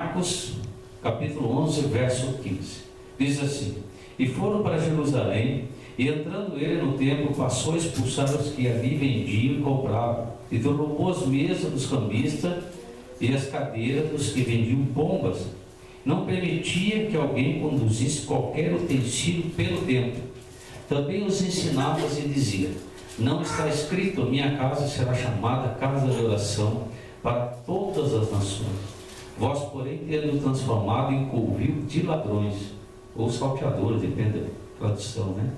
Marcos, capítulo 11, verso 15. Diz assim: E foram para Jerusalém, e entrando ele no templo, passou a expulsar os que ali vendiam e compravam, e derrubou as mesas dos cambistas e as cadeiras dos que vendiam pombas. Não permitia que alguém conduzisse qualquer utensílio pelo templo. Também os ensinava e dizia: Não está escrito, a minha casa será chamada casa de oração para todas as nações. Vós, porém, tendo transformado em covil de ladrões, ou salteadores, depende da tradução, né?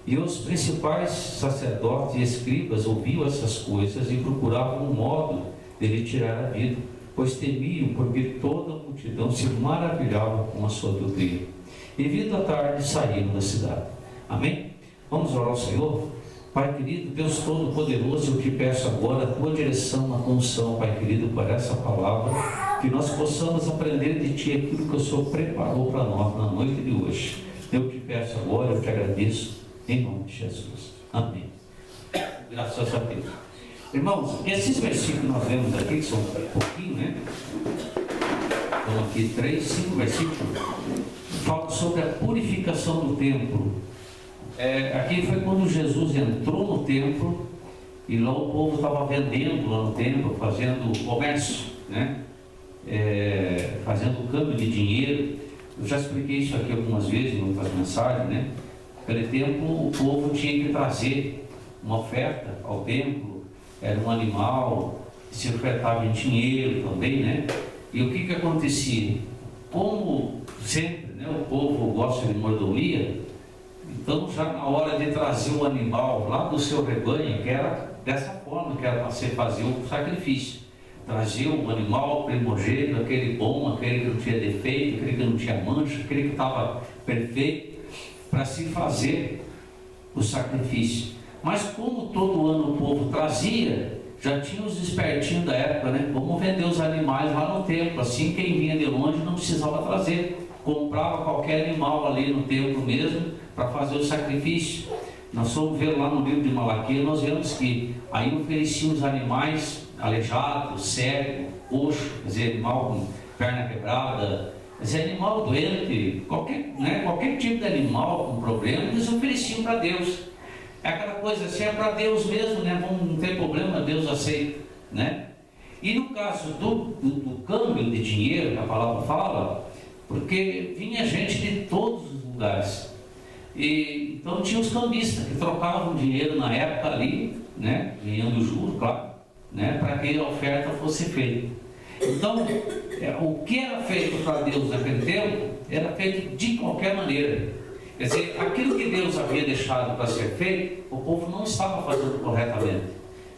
E os principais sacerdotes e escribas ouviam essas coisas e procuravam um modo de lhe tirar a vida, pois temiam, porque toda a multidão se maravilhava com a sua doutrina. E vindo a tarde, saíram da cidade. Amém? Vamos orar ao Senhor? Pai querido, Deus Todo-Poderoso, eu te peço agora a tua direção na condução, Pai querido, para essa palavra, que nós possamos aprender de ti aquilo que o Senhor preparou para nós na noite de hoje. Eu te peço agora, eu te agradeço, em nome de Jesus. Amém. Graças a Deus. Irmãos, esses versículos que nós lemos aqui, que são um pouquinho, né? Estão aqui 3, 5 versículos, falam sobre a purificação do templo. Aqui foi quando Jesus entrou no templo e lá o povo estava vendendo lá no templo, fazendo comércio, né? Fazendo câmbio de dinheiro. Eu já expliquei isso aqui algumas vezes em outras mensagens, né? Naquele tempo o povo tinha que trazer uma oferta ao templo, era um animal, se ofertava em dinheiro também, né? E o que acontecia? Como sempre, né, o povo gosta de mordomia, então já na hora de trazer o animal lá do seu rebanho, que era dessa forma que era para você fazer o sacrifício, trazer o animal primogênito, aquele bom, aquele que não tinha defeito, aquele que não tinha mancha, aquele que estava perfeito, para se fazer o sacrifício. Mas como todo ano o povo trazia, já tinha os espertinhos da época, né? Vamos vender os animais lá no templo, assim quem vinha de longe não precisava trazer, comprava qualquer animal ali no templo mesmo, para fazer o sacrifício. Nós fomos ver lá no livro de Malaquias, nós vemos que aí ofereciam os animais aleijados, cego, coxo, quer dizer, animal com perna quebrada, quer dizer, animal doente, qualquer tipo de animal com problema, eles ofereciam para Deus. É aquela coisa assim, é para Deus mesmo, né? Não tem problema, Deus aceita, né? E no caso do câmbio de dinheiro, que a palavra fala, porque vinha gente de todos os lugares. E, então tinha os cambistas que trocavam dinheiro na época ali, né, ganhando juros, claro, né, para que a oferta fosse feita. Então, o que era feito para Deus naquele tempo, era feito de qualquer maneira. Quer dizer, aquilo que Deus havia deixado para ser feito, o povo não estava fazendo corretamente.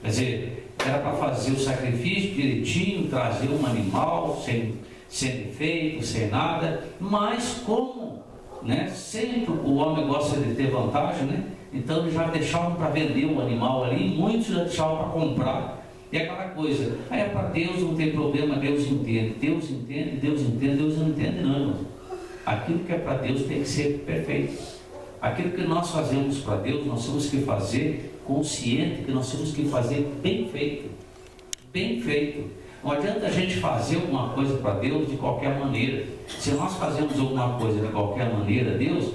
Quer dizer, era para fazer o sacrifício direitinho, trazer um animal sem defeito, sem nada, mas como, né, sempre o homem gosta de ter vantagem, né? Então eles já deixavam para vender o animal ali, muitos já deixavam para comprar, e aquela coisa, aí é para Deus, não tem problema, Deus entende, Deus entende, Deus entende, Deus não entende não, irmão. Aquilo que é para Deus tem que ser perfeito. Aquilo que nós fazemos para Deus, nós temos que fazer consciente, que nós temos que fazer bem feito, bem feito. Não adianta a gente fazer alguma coisa para Deus de qualquer maneira. Se nós fazemos alguma coisa de qualquer maneira, Deus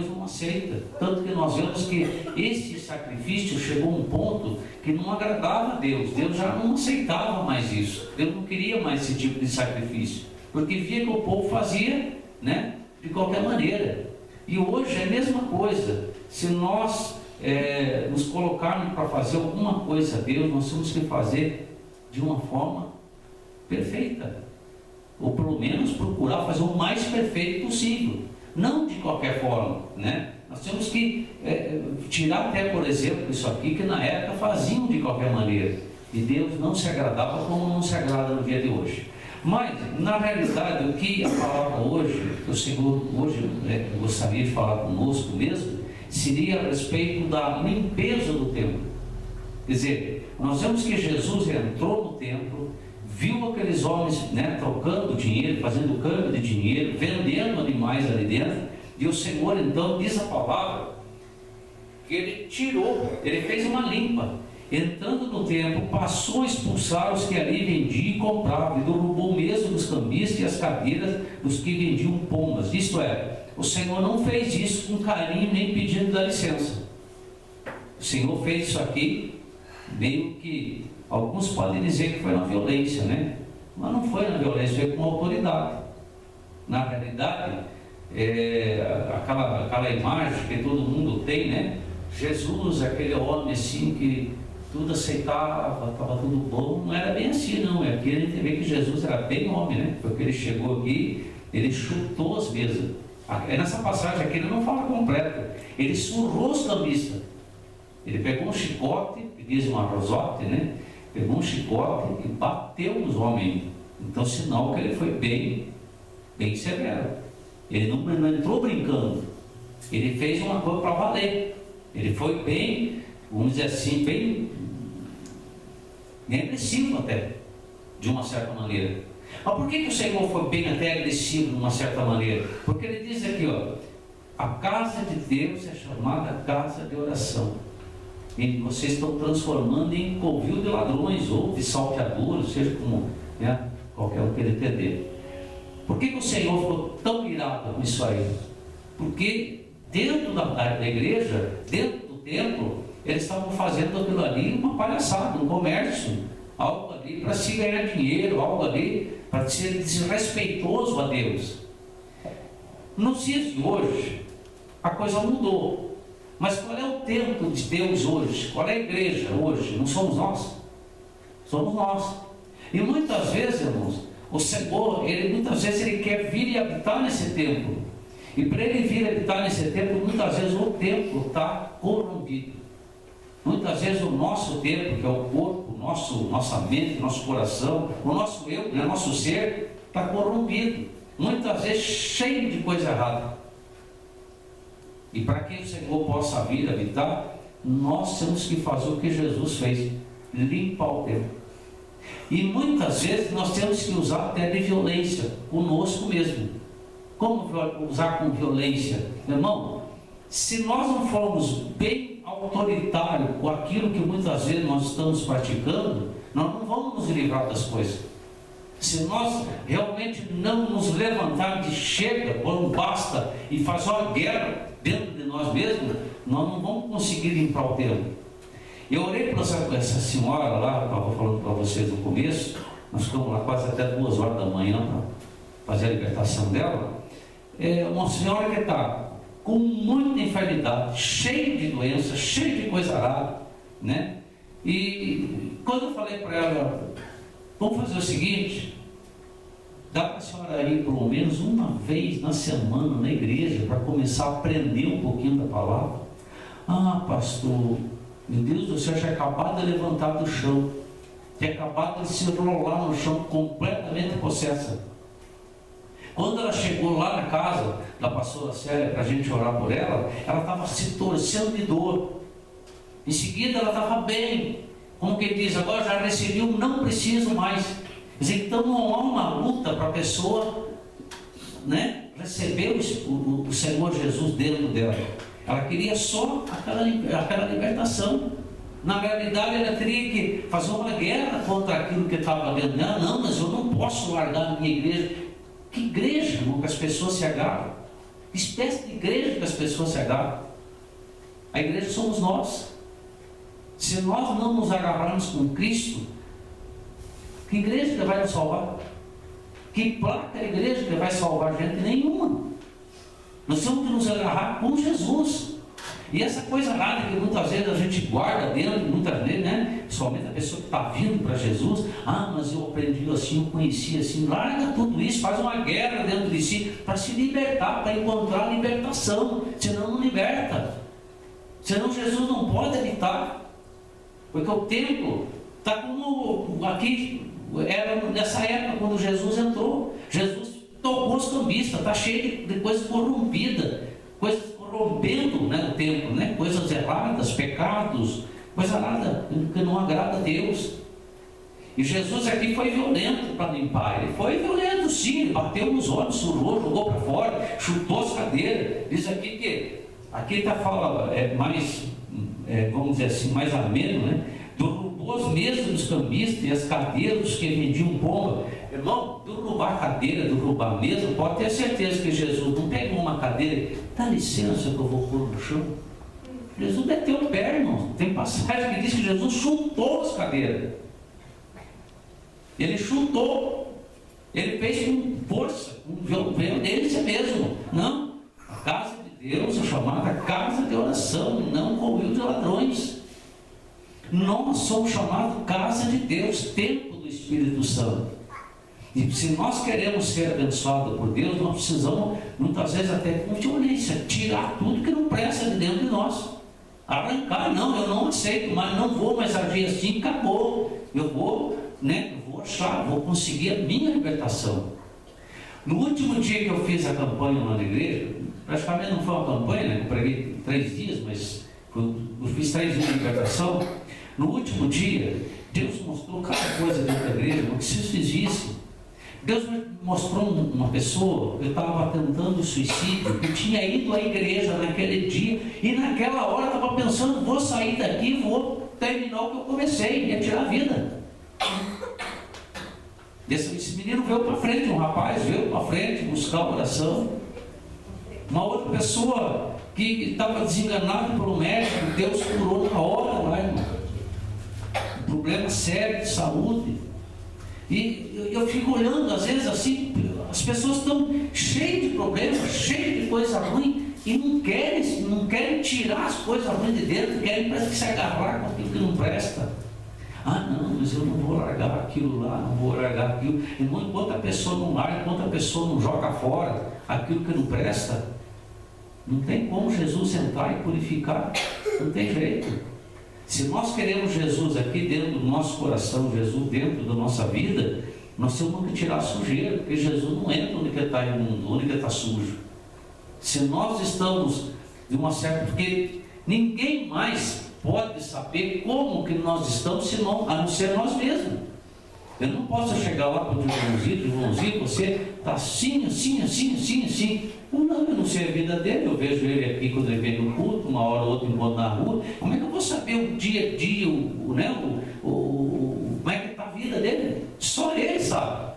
não aceita. Tanto que nós vemos que esse sacrifício chegou a um ponto que não agradava a Deus. Deus já não aceitava mais isso. Deus não queria mais esse tipo de sacrifício, porque via que o povo fazia, né, de qualquer maneira. E hoje é a mesma coisa. Se nós nos colocarmos para fazer alguma coisa a Deus, nós temos que fazer de uma forma perfeita, ou pelo menos procurar fazer o mais perfeito possível, não de qualquer forma, né? Nós temos que tirar até, por exemplo, isso aqui que na época faziam de qualquer maneira, e Deus não se agradava como não se agrada no dia de hoje. Mas na realidade o que a palavra hoje, o Senhor hoje gostaria de falar conosco mesmo, seria a respeito da limpeza do templo. Quer dizer, nós vemos que Jesus entrou no templo, viu aqueles homens, né, trocando dinheiro, fazendo câmbio de dinheiro, vendendo animais ali dentro, e o Senhor então diz a palavra que ele tirou, ele fez uma limpa, entrando no templo, passou a expulsar os que ali vendiam e compravam, e derrubou mesmo os cambistas e as cadeiras dos que vendiam pombas. Isto é, o Senhor não fez isso com carinho nem pedindo da licença. O Senhor fez isso aqui, meio que, alguns podem dizer que foi na violência, né? Mas não foi na violência, foi com autoridade. Na realidade, aquela imagem que todo mundo tem, né? Jesus, aquele homem assim que tudo aceitava, estava tudo bom, não era bem assim não. Aqui a gente vê que Jesus era bem homem, né? Porque ele chegou aqui, ele chutou as mesas. Nessa passagem aqui ele não fala completa, ele surrou os cambistas. Ele pegou um chicote, que diz um arrozote, né? Pegou um chicote e bateu nos homens. Então, sinal que ele foi bem severo. Ele não entrou brincando. Ele fez uma coisa para valer. Ele foi bem, vamos dizer assim, bem agressivo até, de uma certa maneira. Mas por que o Senhor foi bem até agressivo de uma certa maneira? Porque ele diz aqui, ó, a casa de Deus é chamada casa de oração. E vocês estão transformando em covil de ladrões ou de salteadores, seja como, né, qualquer um queira entender. Por que o Senhor ficou tão irado com isso aí? Porque dentro da igreja, dentro do templo, eles estavam fazendo aquilo ali uma palhaçada, um comércio, algo ali para se ganhar dinheiro, algo ali para ser desrespeitoso a Deus. Nos dias de hoje, a coisa mudou. Mas qual é o templo de Deus hoje? Qual é a igreja hoje? Não somos nós? Somos nós. E muitas vezes, irmãos, o Senhor, muitas vezes ele quer vir e habitar nesse templo. E para ele vir habitar nesse templo, muitas vezes o templo está corrompido. Muitas vezes o nosso templo, que é o corpo, nossa mente, nosso coração, o nosso eu, né, nosso ser, está corrompido. Muitas vezes cheio de coisa errada. E para que o Senhor possa vir habitar, nós temos que fazer o que Jesus fez, limpar o templo. E muitas vezes nós temos que usar até de violência, conosco mesmo. Como usar com violência? Irmão, se nós não formos bem autoritários com aquilo que muitas vezes nós estamos praticando, nós não vamos nos livrar das coisas. Se nós realmente não nos levantarmos de chega, quando basta, e fazer uma guerra dentro de nós mesmos, nós não vamos conseguir limpar o templo. Eu orei para essa senhora lá, estava falando para vocês no começo, nós ficamos lá quase até 2 horas da manhã para fazer a libertação dela. É uma senhora que está com muita enfermidade, cheia de doença, cheia de coisa rara, né? E quando eu falei para ela, vamos fazer o seguinte, dá para a senhora ir pelo menos uma vez na semana na igreja para começar a aprender um pouquinho da palavra? Ah, pastor, meu Deus do céu, já acabado de levantar do chão, tinha acabado de se rolar no chão, completamente possessa. Quando ela chegou lá na casa da pastora Célia para a gente orar por ela, ela estava se torcendo de dor. Em seguida ela estava bem, como quem diz, agora já recebi um não preciso mais. Então não há uma luta para a pessoa, né, receber o Senhor Jesus dentro dela. Ela queria só aquela libertação. Na realidade ela teria que fazer uma guerra contra aquilo que estava dentro dela. Não, mas eu não posso largar a minha igreja. Que igreja, irmão, que as pessoas se agarram? Que espécie de igreja que as pessoas se agarram? A igreja somos nós. Se nós não nos agarrarmos com Cristo, que igreja que vai nos salvar? Que placa de igreja que vai salvar gente? Nenhuma. Nós temos que nos agarrar com Jesus. E essa coisa nada que muitas vezes a gente guarda dentro, muitas vezes, né? Somente a pessoa que está vindo para Jesus, mas eu aprendi assim, eu conheci assim, larga tudo isso, faz uma guerra dentro de si, para se libertar, para encontrar a libertação, senão não liberta. Senão Jesus não pode habitar. Porque o templo está como aqui, era nessa época quando Jesus entrou. Jesus tocou os cambistas, está cheio de coisas corrompidas, coisas corrompendo, né, o templo, né, coisas erradas, pecados, coisa nada que não agrada a Deus. E Jesus aqui foi violento para limpar. Ele foi violento sim, ele bateu nos olhos, surrou, jogou para fora, chutou as cadeiras. Diz aqui que aqui está fala mais, vamos dizer assim, mais ameno, né, derrubou as mesas dos cambistas e as cadeiras dos que vendiam bomba. Irmão, derrubar a cadeira, derrubar a mesa, pode ter certeza que Jesus não pegou uma cadeira, dá licença que eu vou pôr no chão. Jesus meteu o pé, irmão. Tem passagem que diz que Jesus chutou as cadeiras. Ele chutou. Ele fez com força, com violência mesmo. Não, a casa de Deus é chamada casa de oração, não covil de ladrões. Nós somos chamados casa de Deus, templo do Espírito Santo. E se nós queremos ser abençoados por Deus, nós precisamos, muitas vezes até com violência, tirar tudo que não presta de dentro de nós. Arrancar, não, eu não aceito, mas não vou mais agir assim, acabou. Eu vou achar, vou conseguir a minha libertação. No último dia que eu fiz a campanha lá na igreja, praticamente não foi uma campanha, né? Eu preguei 3 dias, mas eu fiz 3 dias de libertação. No último dia, Deus mostrou cada coisa dentro da igreja, o que se fiz isso. Deus me mostrou uma pessoa que estava tentando suicídio, que tinha ido à igreja naquele dia, e naquela hora estava pensando, vou sair daqui, vou terminar o que eu comecei, ia tirar a vida. Esse menino veio para frente, um rapaz veio para frente buscar oração. Uma outra pessoa que estava desenganada pelo médico, Deus curou na hora lá, irmão. Um problema sério de saúde. E eu fico olhando, às vezes assim, as pessoas estão cheias de problemas, cheias de coisa ruim, e não querem tirar as coisas ruins de dentro, querem parece que se agarrar com aquilo que não presta. Ah, não, mas eu não vou largar aquilo lá, não vou largar aquilo. Irmão, enquanto a pessoa não larga, enquanto a pessoa não joga fora aquilo que não presta, não tem como Jesus entrar e purificar, não tem jeito. Se nós queremos Jesus aqui dentro do nosso coração, Jesus dentro da nossa vida, nós temos que tirar a sujeira, porque Jesus não entra onde está imundo, onde está sujo. Se nós estamos de uma certa... Porque ninguém mais pode saber como que nós estamos, senão, a não ser nós mesmos. Eu não posso chegar lá para o Joãozinho, você está assim. Eu não sei a vida dele, eu vejo ele aqui quando ele vem no culto, uma hora ou outra enquanto na rua. Como é que eu vou saber o dia a dia, como é que está a vida dele? Só ele sabe.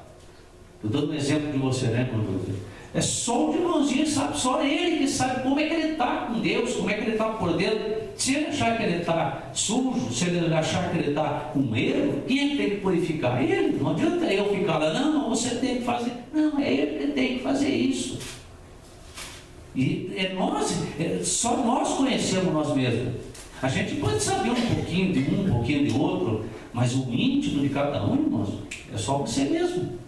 Estou dando um exemplo de você, né, quando é só o Joãozinho sabe, só ele que sabe como é que ele está com Deus, como é que ele está por dentro. Se ele achar que ele está sujo, se ele achar que ele está com erro, quem é que tem que purificar? Ele. Não adianta eu ficar lá, não, você tem que fazer. Não, é ele que tem que fazer isso. E só nós conhecemos nós mesmos. A gente pode saber um pouquinho de um pouquinho de outro, mas o íntimo de cada um, irmãos, é só você mesmo.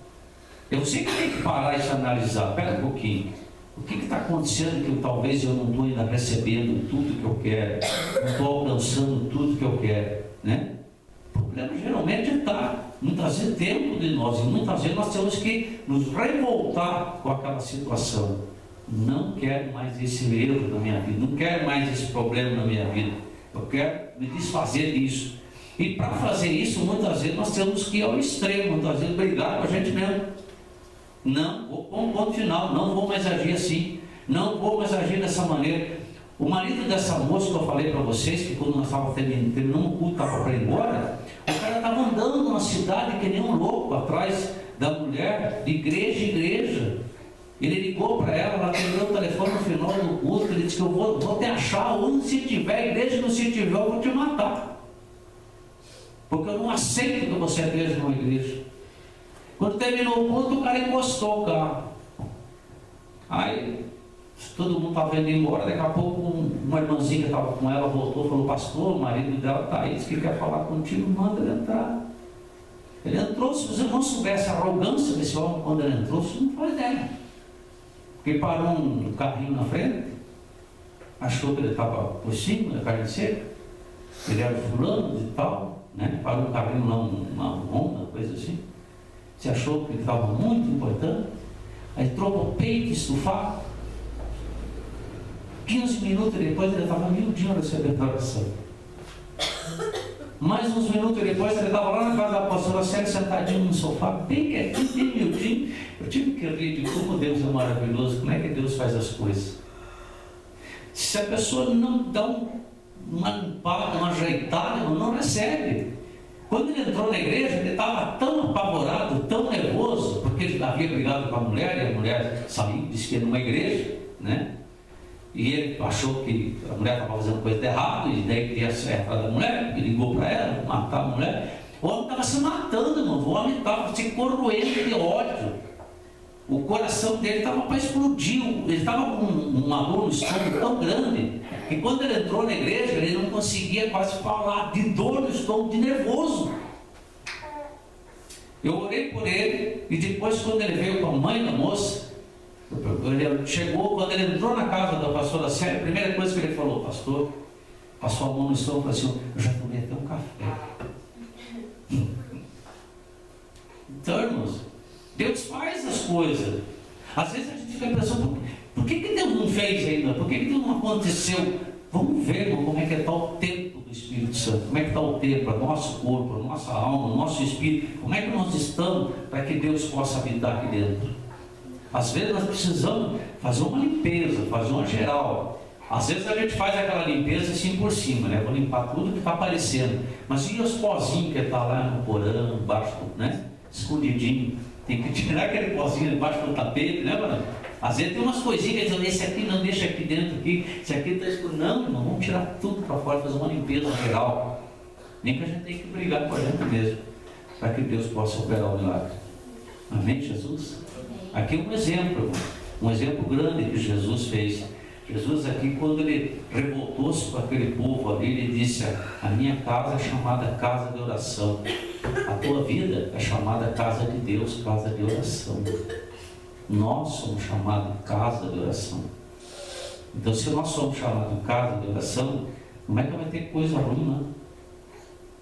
É você que tem que parar e se analisar. Espera um pouquinho. O que está acontecendo que talvez eu não estou ainda recebendo tudo que eu quero, não estou alcançando tudo que eu quero, né? O problema geralmente está, muitas vezes, dentro de nós, e muitas vezes nós temos que nos revoltar com aquela situação. Não quero mais esse erro na minha vida, não quero mais esse problema na minha vida, eu quero me desfazer disso. E para fazer isso, muitas vezes nós temos que ir ao extremo, muitas vezes brigar com a gente mesmo. Não, vou pôr um ponto final, não vou mais agir assim, não vou mais agir dessa maneira. O marido dessa moça que eu falei para vocês, que quando nós estávamos terminando o culto, estava para ir embora, o cara estava andando na cidade que nem um louco, atrás da mulher, de igreja em igreja. Ele ligou para ela, ela atendeu o telefone no final do culto, ele disse que eu vou te achar onde se tiver igreja, não se tiver eu vou te matar. Porque eu não aceito que você esteja numa igreja. Quando terminou o culto, o cara encostou o carro. Aí, todo mundo estava indo embora, daqui a pouco uma irmãzinha que estava com ela voltou e falou, pastor, o marido dela está aí, disse que quer falar contigo, manda ele entrar. Ele entrou, se você não soubesse a arrogância desse homem quando ele entrou, você não faz ideia. Porque parou um carrinho na frente, achou que ele estava por cima da carne seca, ele era fulano e tal, né? Parou um carrinho lá, uma Honda, coisa assim. Você achou que ele estava muito importante, aí trocou o peito estufado. 15 minutos depois ele estava miudinho recebendo a oração. Mais uns minutos depois ele estava lá na casa da pastora Célia, sentadinho no sofá, bem quietinho, bem miudinho. Eu tive que rir de como Deus é maravilhoso, como é que Deus faz as coisas. Se a pessoa não dá uma limpada, uma ajeitada, ela não recebe. Quando ele entrou na igreja, ele estava tão apavorado, tão nervoso, porque ele havia brigado com a mulher, e a mulher saiu, disse que ia numa igreja, né? E ele achou que a mulher estava fazendo coisa errada, e daí queria ser atrás da mulher, ele ligou para ela, matar a mulher. O homem estava se matando, irmão. O homem estava se corroendo de ódio. O coração dele estava para explodir. Ele estava com uma dor no estômago tão grande que quando ele entrou na igreja, ele não conseguia quase falar, de dor no estômago, de nervoso. Eu orei por ele, e depois, quando ele veio com a mãe da moça, ele chegou, quando ele entrou na casa da pastora Célia, a primeira coisa que ele falou: pastor, passou a mão no estômago e falou assim: eu já tomei até um café. Então, irmãos, Deus faz as coisas. Às vezes a gente fica pensando: por que Deus não fez ainda? Por que Deus não aconteceu? Vamos ver, irmão, como é que está o tempo do Espírito Santo. Como é que está o tempo, o nosso corpo, a nossa alma, o nosso espírito. Como é que nós estamos para que Deus possa habitar aqui dentro? Às vezes nós precisamos fazer uma limpeza, fazer uma geral. Às vezes a gente faz aquela limpeza assim por cima, né? Vou limpar tudo que está aparecendo. Mas e os pozinhos que está lá no porão, embaixo, né? Escondidinho. Tem que tirar aquele pozinho debaixo do tapete, né, mano? Às vezes tem umas coisinhas que dizem: esse aqui não, deixa aqui dentro, aqui. Esse aqui está escuro. Não, irmão, vamos tirar tudo para fora, fazer uma limpeza geral. Nem que a gente tenha que brigar com a gente mesmo, para que Deus possa operar o milagre. Amém, Jesus? Aqui é um exemplo grande que Jesus fez. Jesus aqui, quando ele revoltou-se com aquele povo ali, ele disse: a minha casa é chamada casa de oração. A tua vida é chamada casa de Deus, casa de oração. Nós somos chamados de casa de oração. Então, se nós somos chamados de casa de oração, como é que vai ter coisa ruim, né?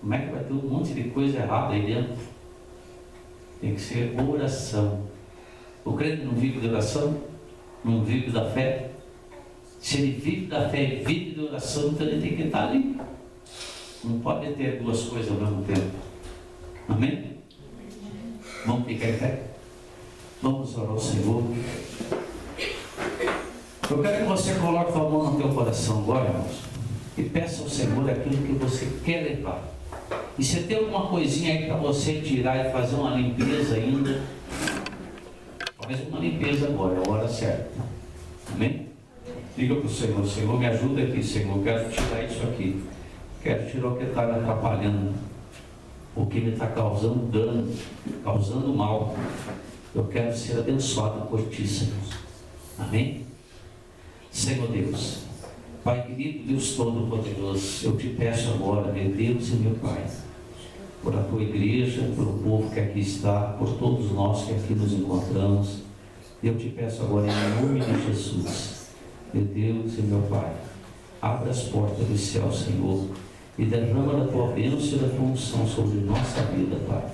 Como é que vai ter um monte de coisa errada aí dentro? Tem que ser oração. O crente não vive de oração, não vive da fé. Se ele vive da fé e vive de oração, então ele tem que estar ali. Não pode ter duas coisas ao mesmo tempo. Amém? Vamos ficar em pé? Vamos orar ao Senhor. Eu quero que você coloque a mão no teu coração agora, irmãos, e peça ao Senhor aquilo que você quer levar. E se tem alguma coisinha aí para você tirar e fazer uma limpeza ainda, faz uma limpeza agora, é a hora certa. Amém? Diga para o Senhor: Senhor, me ajuda aqui, Senhor, quero tirar isso aqui. Quero tirar o que está me atrapalhando, o que me está causando dano, causando mal. Eu quero ser abençoado por ti, Senhor. Amém? Senhor Deus, Pai querido, Deus Todo-Poderoso, eu te peço agora, meu Deus e meu Pai, por a tua igreja, por o povo que aqui está, por todos nós que aqui nos encontramos. Eu te peço agora, em nome de Jesus, meu Deus e meu Pai, abra as portas do céu, Senhor, e derrama da tua bênção e da tua unção sobre nossa vida, Pai.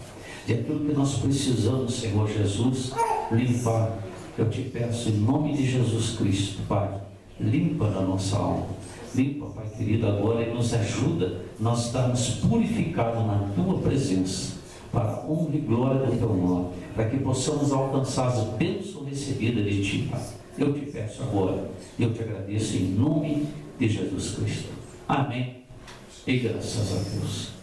De aquilo que nós precisamos, Senhor Jesus, limpar. Eu te peço em nome de Jesus Cristo, Pai, limpa na nossa alma. Limpa, Pai querido, agora, e nos ajuda. Nós estamos purificados na tua presença, para a honra e glória do teu nome, para que possamos alcançar as bênçãos recebidas de ti, Pai. Eu te peço agora, eu te agradeço em nome de Jesus Cristo. Amém. E graças a Deus.